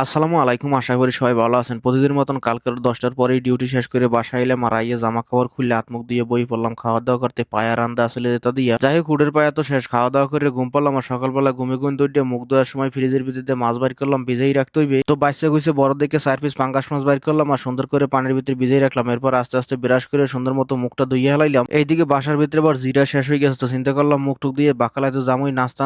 আসসালামু আলাইকুম, আশা করি সবাই ভালো আছেন। প্রতিদিনের মতন কালকের 10টার পরেই ডিউটি শেষ করে বাসায় এলাম আর আইয়ে জামা কাপড় খুললে হাত মুখ দিয়ে বই পড়লাম খাওয়া দাওয়া করতে। পায়া রান্দা আসলে যেটা দিয়া যাই হোক, উডের পায়া তো শেষ, খাওয়া দাওয়া করে ঘুম পারলাম আর সকালবেলা ঘুমে দৌড়ে মুখ ধোয়ার সময় ফ্রিজের ভিতরে মাছ বাইর করলাম, ভিজেই রাখতে হইবে। তো বাচ্চা গুইছে বড় দেখে 4 পিস পাঙ্গাস মাছ বাইর করলাম আর সুন্দর করে পানির ভিতরে ভিজেই রাখলাম। এরপর আস্তে আস্তে ব্রাশ করে সুন্দর মতো মুখটা ধুইয়া হেলাইলাম। এইদিকে বাসার ভিতরে আবার জিরা শেষ হয়ে গেছে, তো চিন্তা করলাম মুখ টুক দিয়ে বাকালায় তো জামুই নাস্তা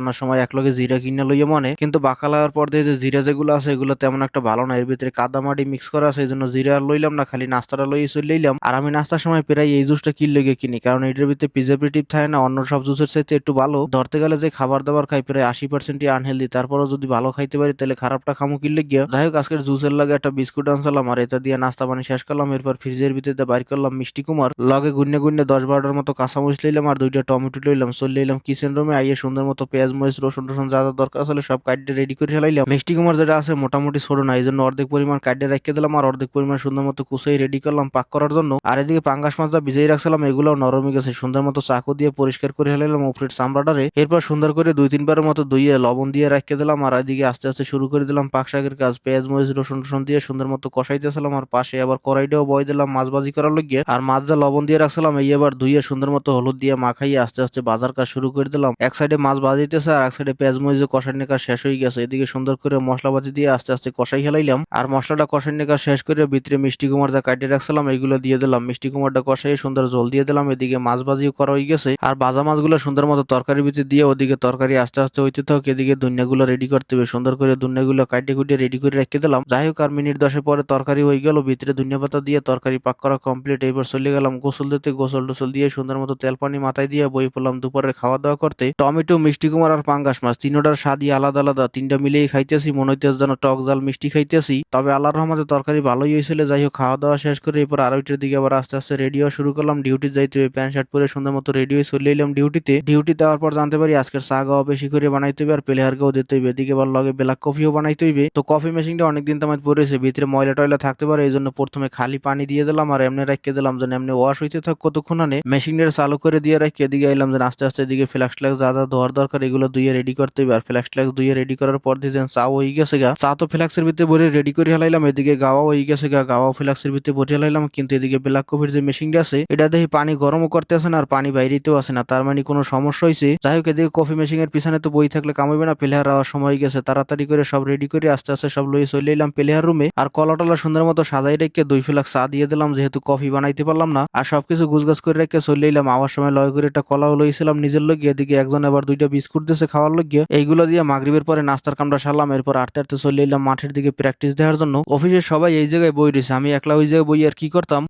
আনার সময় একলগে জিরা কিনে লইয়া মনে, কিন্তু বাকালা হওয়ার পর দিয়ে যে জিরা যেগুলো আছে এগুলো তেমন একটা ভালো না, এর ভিতরে কাদামাটি মিক্স করা আছে, এই জন্য জিরা আর লইলাম না, খালি নাস্তাটা লইয়ে চলে লইলাম। আর আমি নাস্তার সময় প্রায় এই জুসটা কি লেগে কিনি, কারণ এটার ভিতরে প্রিজারভেটিভ থাকে না, অন্য সব জুসের চাইতে একটু ভালো। ধরতে গেলে যে খাবার দাবার খাই প্রায় 80%ই আনহেলদি, তারপরও যদি ভালো খাইতে পারি তাহলে খারাপটা খামু কি লেগে। যাই হোক, আজকের জুসের লাগে একটা বিস্কুট আনসালাম আর এটা দিয়ে নাস্তা পানি শেষ করলাম। এরপর ফ্রিজের ভিতরে বাইর করলাম মিষ্টি কুমার, লগে গুন্নে গুন্নে 10-12টার মতো কাঁচামরিচ লইলাম আর 2টা টমেটো লইলাম। চলে লইলাম কিচেন রুমে, আইয়ে সুন্দর মতো পেঁয়াজ মরিচ রসুন টসুন যা যা দরকার আসলে সব কাটিয়ে রেডি করে ফেলাইলাম। মিষ্টি কুমার যেটা আছে মোটামুটি ছোট না, এই জন্য অর্ধেক পরিমাণ কাটিয়ে রেখে দিলাম আর অর্ধেক পরিমাণ সুন্দর মতো কুচাই রেডি করলাম পাক করার জন্য। আর এদিকে পাঙ্গাস মাছ যা ভিজিয়ে রাখছিলাম এগুলো নরমই গেছে, সুন্দর মতো চাকু দিয়ে পরিষ্কার করে ফেলাইলাম উপরের চামড়াটারে। এরপর সুন্দর করে 2-3বারের মতো ধুইয়ে লবণ দিয়ে রেখে দিলাম আর এদিকে আস্তে আস্তে শুরু করে দিলাম পাক শাকের কাজ। পেঁয়াজ মরিচ রসুন টসুন দিয়ে সুন্দর মতো কষাইতেছিলাম আর পাশে আবার কড়াইটাও বয় দিলাম মাছ ভাজি করার লাগিয়ে। আর মাছ যা লবণ দিয়ে রাখছিলাম এই এবার ধুইয়ে সুন্দর মতো হলুদ দিয়ে মাখাইয়ে আস্তে আস্তে বাজার কাজ শুরু করে দিলাম। এক সাইডে মাছ ভাজিতেছে আর এক সাইডে পেঁয়াজ মরিচ কষানোর কাজ শেষ হয়ে গেছে। এদিকে সুন্দর করে মশলা ভাজি দিয়ে আস্তে আস্তে কষাই হেলাইলাম আর মশলাটা কষানোর কাজ শেষ করে ভিতরে মিষ্টি কুমার যা কাটিয়ে রাখছিলাম এইগুলো দিয়ে দিলাম। মিষ্টি কুমারটা কষাই সুন্দর জল দিয়ে দিলাম। এদিকে মাছ ভাজিও করা হয়ে গেছে আর ভাজা মাছগুলো সুন্দর মতো তরকারির ভিতরে দিয়ে ওদিকে তরকারি আস্তে আস্তে হইতে থাক। এদিকে দুনিয়াগুলো রেডি করতে হবে, সুন্দর করে দুনিয়াগুলো কাটিয়ে কুটিয়ে রেডি করে রেখে দিলাম। যাই হোক, আর মিনিট 10 পরে তরকারি হয়ে গেল, ভিতরে ধনিয়া পাতা দিয়ে তরকারি পাক করা কমপ্লিট। এবার চলে গেলাম গোসল দিতে, গোসল টোসল দিয়ে সুন্দর মতো তেল পানি মাথায় দিয়ে বই পড়লাম দুপুরের খাওয়া দাওয়া করতে। টমেটো মিষ্টি কুমার আর পাঙ্গাস মাছ তিনোটার স্বাদই আলাদা আলাদা, তিনটা মিলেই খাইতেছি, মনে হইতেছে যেন টক জাল মিষ্টি খাইতেছি। তবে আল্লাহর রহমতে তরকারি ভালোই হয়েছিল। যাই হোক, খাওয়া দাওয়া শেষ করে এরপর আড়াইটার দিকে আবার আস্তে আস্তে রেডি হওয়া শুরু করলাম। ডিউটি যাইতে হবে, প্যান্ট শার্ট পরে সুন্দর মতো রেডি হয়ে চলে এলাম ডিউটিতে। ডিউটি দেওয়ার পর জানতে পারি আজকের চা গাওয়া বেশি করে বানাইতে হবে আর প্লেয়ার গাও দিতে হইবে, এদিকে আবার লগে ব্ল্যাক কফিও বানাইতে হইবে। তো কফি মেশিনটা অনেকদিন তো আমার পড়েছে, ভিতরে ময়লা টয়লা থাকতে পারে, এই জন্য প্রথমে খালি পানি দিয়ে দিলাম আর এমনি রেখে দিলাম যেন এমনি ওয়াশ হইতে থাক কতক্ষণ। মেশিনটা চালু করে দিয়ে রাখি, এদিকে এলাম যেন আস্তে আস্তে এদিকে ফ্ল্যাক্স ট্যাক্স যা যা ধোয়ার দরকার এগুলো ধুয়ে রেডি করতে হবে। আর ফ্ল্যাক্স ট্যাক্স ধুয়ে রেডি করার পর দিয়ে চা হয়ে গেছে গা, চা তো ফ্ল্যাক্সের ভিতরে ভরে রেডি করে হেলাইলাম। এদিকে গাওয়া হয়ে গেছে গা, গাওয়া ফ্ল্যাক্সের ভিতরে ভরে হেলাইলাম। কিন্তু এদিকে ব্ল্যাক কফির যে মেশিনটা আছে এটা দেখি পানি গরমও করতে আসে না আর পানি বাইরেতেও আসে না, তার মানে কোনো সমস্যা হয়েছে। যাই হোক, এদিকে কফি মেশিনের পিছনে তো বই থাকলে কামাইবে না, প্লেয়ার হওয়ার সময় গেছে, তাড়াতাড়ি করে সব রেডি করে আস্তে আস্তে সব লইয়ে চলে এলাম প্লেয়ার রুমে। আর কলা টলা সুন্দর মতো সাজাই রেখে 2 ফ্লাক্স চা দিয়ে দিলাম, যেহেতু কফি বানাইতে পারলাম না। আর সবকিছু গুছগাছ করে রেখে চলে এলাম। আওয়ার সময় লয় করে একটা কলাও লইছিলাম নিজের লগে, এদিকে একজন আবার 2টা বিস্কুট দিয়েছে খাওয়ার লগে। এইগুলো দিয়ে মাগরিবের পরে নাস্তার কামটা সারলাম। এরপর আটতে আটতে চলে এলাম মাঠের দিকে প্র্যাকটিস দেওয়ার জন্য। অফিসের সবাই এই জায়গায় বই রয়েছে, আমি একলা ওই জায়গায় বই আর কি করতাম।